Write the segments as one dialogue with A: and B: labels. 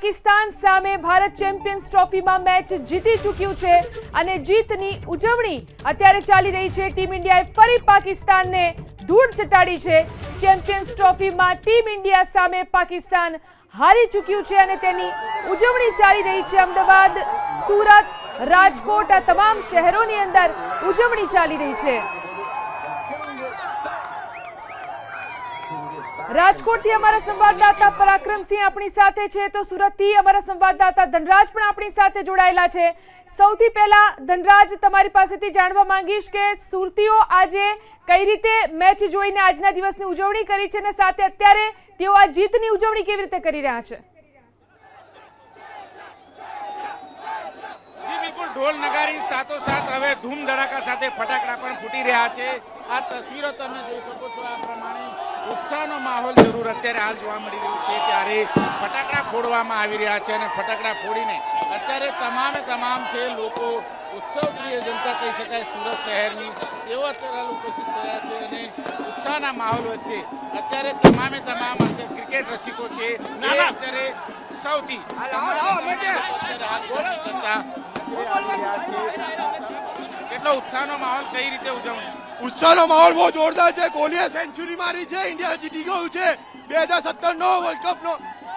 A: પાકિસ્તાન સામે Bharat champions ટ્રોફીમાં match જીતી ચૂક્યું છે અને જીતની ઉજવણી અત્યારે ચાલી રહી છે। ટીમ ઇન્ડિયાએ ફરી પાકિસ્તાનને ધૂળ ચટાડી છે। ચેમ્પિયન્સ ટ્રોફીમાં ટીમ ઇન્ડિયા સામે પાકિસ્તાન હારી ચૂક્યું છે અને તેની ઉજવણી ચાલી રહી છે। અમદાવાદ, સુરત, રાજકોટ આ તમામ શહેરોની અંદર ઉજવણી ચાલી રહી છે। રાજકોટથી અમારા સંવાદદાતા પરાક્રમસિંહ આપણી સાથે છે તો સુરતથી અમારા સંવાદદાતા ધનરાજ પણ આપણી સાથે જોડાયેલા છે। સૌથી પહેલા ધનરાજ, તમારી પાસેથી જાણવા માંગીશ કે સુરતીઓ આજે કઈ રીતે મેચ જોઈને આજના દિવસની ઉજવણી કરી છે અને સાથે અત્યારે તેઓ આ જીતની ઉજવણી કેવી રીતે કરી રહ્યા છે?
B: જી બિલકુલ, ઢોલ નગારી સાથોસાથ હવે ધૂમ ધડાકા સાથે ફટાકડા પણ ફૂટી રહ્યા છે। આ તસવીરો તમે જોઈ શકો છો। આ પ્રમાણે ઉત્સાહનો માહોલ જરૂર અત્યારે હાલ જોવા મળી રહ્યો છે। ત્યારે ફટાકડા ફોડવામાં આવી રહ્યા છે અને ફટાકડા ફોડીને અત્યારે તમામ છે લોકો ઉત્સવપ્રિય જનતા કહી શકાય સુરત શહેરની, તેઓ અત્યારે ઉપસ્થિત થયા છે અને ઉત્સાહના માહોલ વચ્ચે અત્યારે તમામ ક્રિકેટ રસિકો છે એ અત્યારે સૌથી કેટલો ઉત્સાહનો માહોલ, કઈ રીતે ઉજવણી?
C: ઉત્સાહનો માહોલ બહુ જોરદાર છે। કોહલીએ સેન્ચુરી મારી છે, ઇન્ડિયા જીતી ગયું છે। 2017 નો વર્લ્ડ કપ નો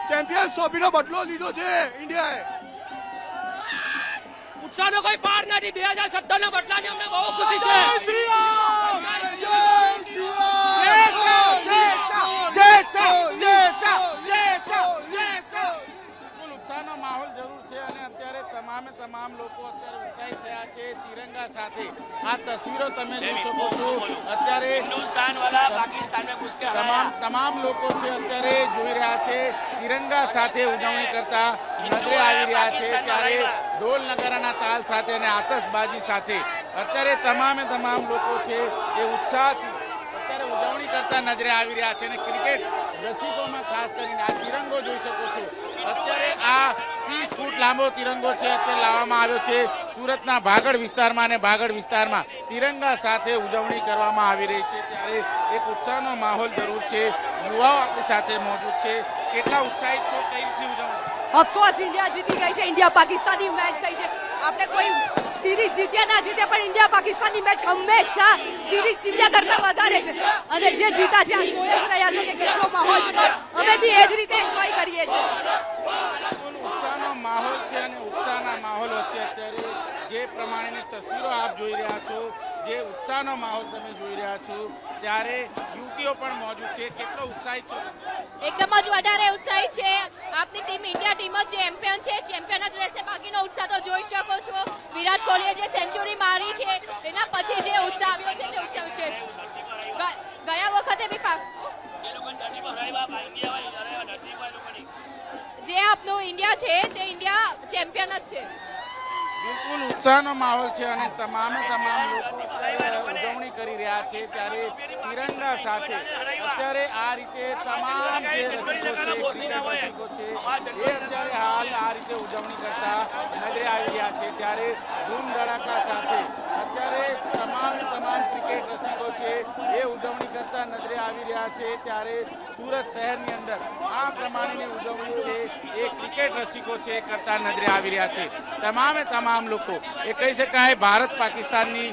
C: ચેમ્પિયન્સ ટ્રોફીનો બદલો લીધો છે ઇન્ડિયાએ।
D: ઉત્સાહનો કોઈ પાર નથી। 2017 ના બદલાની અમને બહુ ખુશી છે।
C: શ્રી રામ, જય શ્રી રામ, જય શ્રી
B: ઉત્સાહનો માહોલ જરૂર છે અને અત્યારે તમામ લોકો અત્યારે ઉત્સાહિત થયા છે તિરંગા સાથે। આ તસવીરો તમે જોઈ શકો છો। અત્યારે
D: હિન્દુસ્તાન વાળા પાકિસ્તાન में घुस के
B: તમામ લોકો છે અત્યારે જોઈ રહ્યા છે તિરંગા સાથે ઉજવણી કરતા નજરે આવી રહ્યા છે। ત્યારે ઢોલ નગારાના તાલ સાથે અને આતશબાજી સાથે અત્યારે તમામ લોકો છે એ ઉત્સાહથી અત્યારે ઉજવણી કરતા નજરે આવી રહ્યા છે અને ક્રિકેટ રસિકોમાં ખાસ કરીને આ તિરંગો જોઈ શકો છો। અત્યારે આ 30 ફૂટ લાંબો તિરંગો છે અત્યારે લાવવામાં આવ્યો છે સુરતના ભાગડ વિસ્તારમાં અને ભાગડ વિસ્તારમાં તિરંગા સાથે ઉજવણી કરવામાં આવી રહી છે। ત્યારે એક ઉત્સાહનો માહોલ જરૂર છે। યુવાઓ આપણી સાથે મોજૂદ છે। કેટલા ઉત્સાહિત છો, કઈ રીતની ઉજવણી?
E: ઓફકોર્સ ઇન્ડિયા જીતી ગઈ છે। ઇન્ડિયા પાકિસ્તાનની મેચ થઈ છે। આપણે કોઈ સિરીઝ જીત્યા ના જીત્યા પણ ઇન્ડિયા પાકિસ્તાનની મેચ હંમેશા સિરીઝ જીત્યા કરતા વધારે છે અને જે જીતા છે આ જોઈ જ રહ્યા છો કે કેટલો માહોલ છે। અમે બી એ જ રીતે એન્જોય કરીએ છીએ।
B: ઉત્સાહનો માહોલ છે અને ઉત્સાહના માહોલ વચ્ચે અત્યારે જે પ્રમાણેની તસવીરો આપ જોઈ રહ્યા છો, જે ઉત્સાહનો માહોલ તમે જોઈ રહ્યા છો, ત્યારે યુવતીઓ પણ મોજૂદ છે। કેટલો ઉત્સાહિત છો?
F: એકદમ જ વધારે ઉત્સાહિત છે। આપની ટીમ ઇન્ડિયા ટીમ જ ચેમ્પિયન છે, ચેમ્પિયન જ રહેશે। બાકીનો ઉત્સાહ તો જોઈ શકો છો। વિરાટ કોહલીએ જે સેન્ચુરી મારી છે એના પછી જે ઉત્સાહ આવ્યો છે તે ઉત્સાહ છે। ગયા વખતે બી જે આપનું ઇન્ડિયા છે તે ઇન્ડિયા ચેમ્પિયન જ છે।
B: બિલકુલ ઉત્સાહનો માહોલ છે અને તમામ લોકો અત્યારે ઉજવણી કરી રહ્યા છે। ત્યારે તિરંગા સાથે અત્યારે આ રીતે તમામ જે રસિકો છે, ક્રિકેટ રસિકો છે એ અત્યારે હાલ આ રીતે ઉજવણી કરતા નજરે આવી રહ્યા છે। ત્યારે ધૂમ ધડાકા સાથે અત્યારે તમામ ક્રિકેટ રસિકો છે એ ઉજવણી કરતા નજરે આવી રહ્યા છે। ત્યારે સુરત શહેરની અંદર આ પ્રમાણેની ઉજવણી છે એ ક્રિકેટ રસિકો છે એ કરતા નજરે આવી રહ્યા છે। તમામ લોકો એ કહી શકાય ભારત પાકિસ્તાનની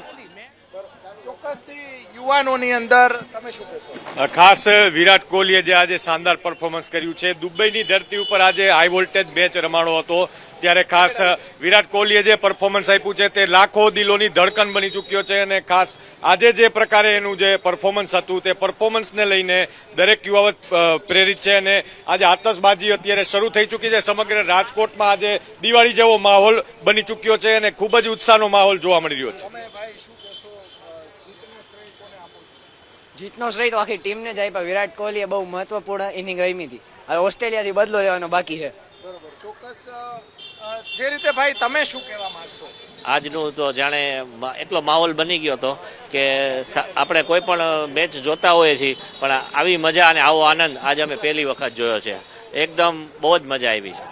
B: ચોક્કસથી યુવાનોની અંદર તમે શું કહેશો?
G: ખાસ વિરાટ કોહલીએ જે આજે શાનદાર પરફોર્મન્સ કર્યું છે। દુબઈની ધરતી ઉપર આજે હાઈ વોલ્ટેજ મેચ રમાડો હતો ત્યારે ખાસ વિરાટ કોહલીએ જે પરફોર્મન્સ આપ્યું છે તે લાખો દિલોની ધડકન બની ચૂક્યો છે અને ખાસ આજે જે પ્રકારે એનું જે પરફોર્મન્સ હતું તે પરફોર્મન્સને લઈને દરેક યુવાઓ પ્રેરિત છે અને આજે આતશબાજી અત્યારે શરૂ થઈ ચૂકી છે। સમગ્ર રાજકોટમાં આજે દિવાળી જેવો માહોલ બની ચૂક્યો છે અને ખૂબ જ ઉત્સાહનો માહોલ જોવા મળી રહ્યો છે।
H: જીતનો શ્રેય તો આખી ટીમને જ આપ્યા। વિરાટ કોહલીએ બહુ મહત્વપૂર્ણ ઇનિંગ રમી હતી। હવે ઓસ્ટ્રેલિયાથી બદલો લેવાનો બાકી છે।
C: બરોબર, ચોક્કસ જે રીતે ભાઈ તમે શું કહેવા માંગશો?
I: આજનું તો જાણે એટલો માહોલ બની ગયો હતો કે આપણે કોઈ પણ મેચ જોતા હોઈએ છીએ પણ આવી મજા અને આવો આનંદ આજે અમે પહેલી વખત જોયો છે। એકદમ બહુ જ મજા આવી છે।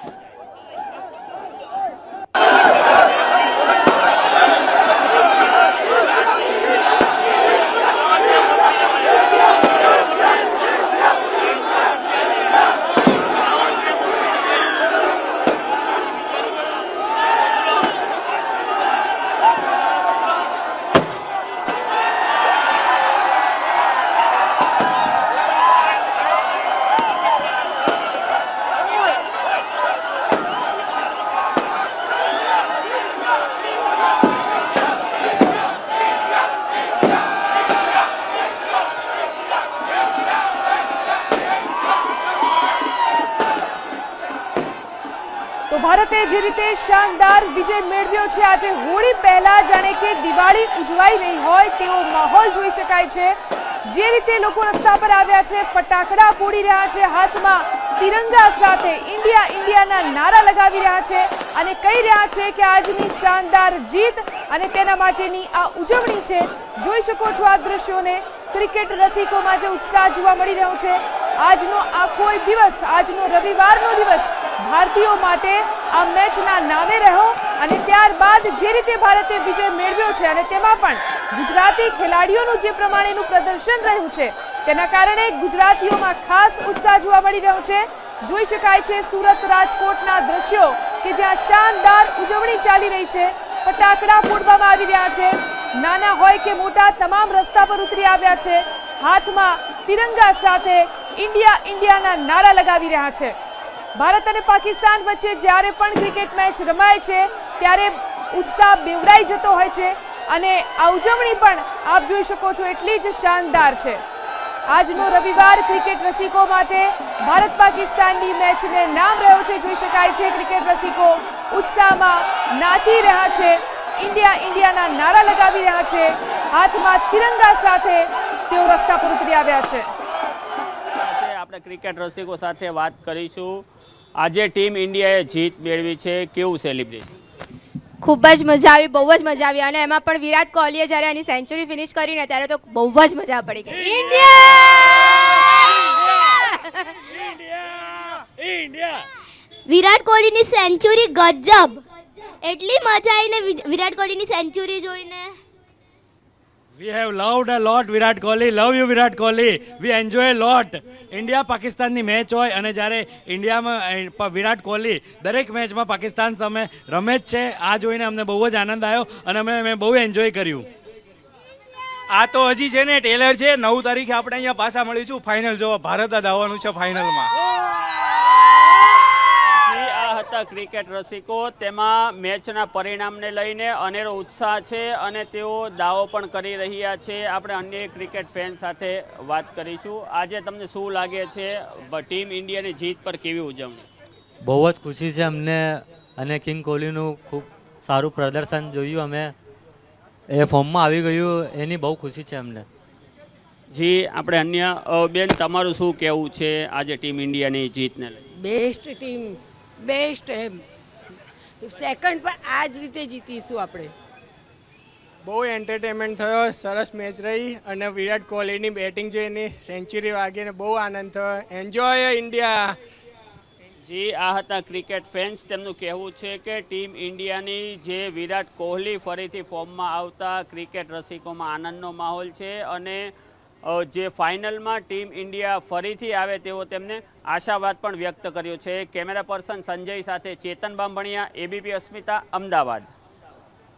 A: તો ભારતે જે રીતે શાનદાર વિજય મેળવ્યો છે, આજે હોળી પહેલા જાણે કે દિવાળી ઉજવાઈ રહી હોય તેવો માહોલ જોઈ શકાય છે. જે રીતે લોકો રસ્તા પર આવ્યા છે, ફટાકડા ફોડી રહ્યા છે, હાથમાં તિરંગા સાથે ઇન્ડિયા ઇન્ડિયાના નારા લગાવી રહ્યા છે અને કહી રહ્યા છે કે આજની શાનદાર જીત અને તેના માટેની આ ઉજવણી છે. જોઈ શકો છો આ દ્રશ્યોને. ક્રિકેટ રસિકોમાં જે ઉત્સાહ જોવા મળી રહ્યો છે. આજનો આખો દિવસ, આજનો રવિવારનો દિવસ ભારતીયો માટે આ મેચના નામે રહ્યો અને ત્યારબાદ જે રીતે ભારતે વિજય મેળવ્યો છે અને તેમાં પણ ગુજરાતી ખેલાડીઓનું જે પ્રમાણેનું પ્રદર્શન રહ્યું છે તેના કારણે ગુજરાતીઓમાં ખાસ ઉત્સાહ જોવા મળી રહ્યો છે. જોઈ શકાય છે સુરત રાજકોટના દ્રશ્યો કે જ્યાં શાનદાર ઉજવણી ચાલી રહી છે. ફટાકડા ફોડવામાં આવી રહ્યા છે. નાના હોય કે મોટા તમામ રસ્તા પર ઉતરી આવ્યા છે. હાથમાં તિરંગા સાથે ઇન્ડિયા ઇન્ડિયાના નારા લગાવી રહ્યા છે. ભારત અને પાકિસ્તાન વચ્ચે જ્યારે પણ ક્રિકેટ મેચ રમાય છે ત્યારે ઉત્સાહ બેવડાઈ જતો હોય છે અને આ ઉજવણી પણ આપ જોઈ શકો છો એટલી જ શાનદાર છે. આજનો રવિવાર ક્રિકેટ રસિકો માટે ભારત પાકિસ્તાનની મેચને નામ રહ્યો છે. જોઈ શકાય છે ક્રિકેટ રસિકો ઉત્સાહમાં નાચી રહ્યા છે, ઇન્ડિયા ઇન્ડિયાના નારા લગાવી રહ્યા છે. હાથમાં તિરંગા સાથે તેઓ રસ્તા પર ઉતરી આવ્યા છે.
J: આપણે ક્રિકેટ રસિકો સાથે વાત કરીશું. આજે ટીમ ઇન્ડિયાએ જીત મેળવી છે, કેવું સેલિબ્રેશન?
E: ખૂબ જ મજા આવી, બહુ જ મજા આવી અને એમાં પણ વિરાટ કોહલીએ જ્યારે એની સેન્ચુરી ફિનિશ કરીને ત્યારે તો બહુ જ મજા પડી ગઈ.
J: ઇન્ડિયા!
F: વિરાટ કોહલીની સેન્ચુરી ગજબ. એટલી મજા આવીને વિરાટ કોહલીની સેન્ચુરી જોઈને.
K: We have loved a lot Virat Kohli. Love you Virat Kohli. We enjoy a lot. India પાકિસ્તાનની મેચ હોય અને જ્યારે ઇન્ડિયામાં વિરાટ કોહલી દરેક મેચમાં પાકિસ્તાન સામે રમે જ છે. આ જોઈને અમને બહુ જ આનંદ આવ્યો અને અમે બહુ એન્જોય કર્યું.
C: આ તો હજી છે ને ટેલર છે. 9 તારીખે આપણે અહીંયા પાછા મળીશું ફાઇનલ જોવા. ભારત જ આવવાનું છે ફાઇનલમાં.
J: આ હતા ક્રિકેટ રસિકો. તેમાં મેચના પરિણામને લઈને અનેરો ઉત્સાહ છે અને તેઓ દાવો પણ કરી રહ્યા છે. આપણે અન્ય ક્રિકેટ ફેન સાથે વાત કરીશું. આજે તમને શું લાગે છે ટીમ ઇન્ડિયાની જીત પર કેવી ઉજવણી?
L: બહુ જ ખુશી છે અમને અને કિંગ કોહલીનું ખૂબ સારું પ્રદર્શન જોયું. અમે એ ફોર્મમાં આવી ગયું એની બહુ ખુશી છે અમને.
J: જી, આપણે અન્ય બેન, તમારું શું કહેવું છે આજે ટીમ ઇન્ડિયાની જીતને લઈને?
D: બેસ્ટ ટીમ, બેસ્ટ એમ. સેકન્ડ પર આ જ રીતે જીતીશું આપણે.
M: બહુ એન્ટરટેનમેન્ટ થયો, સરસ મેચ રહી અને વિરાટ કોહલીની બેટિંગ જોઈને સેન્ચુરી વાગીને બહુ આનંદ થયો. Enjoy India.
J: જી, આ હતા ક્રિકેટ ફેન્સ. તેમનું કહેવું છે કે ટીમ ઇન્ડિયાની જે વિરાટ કોહલી ફરીથી ફોર્મમાં આવતા ક્રિકેટ રસિકોમાં આનંદનો માહોલ છે અને જે ફાઇનલમાં ટીમ ઇન્ડિયા ફરીથી આવે તેવો તેમને આશાવાદ પણ વ્યક્ત કર્યો છે. કેમેરા પર્સન સંજય સાથે ચેતન બામભણિયા, ABP અસ્મિતા, અમદાવાદ.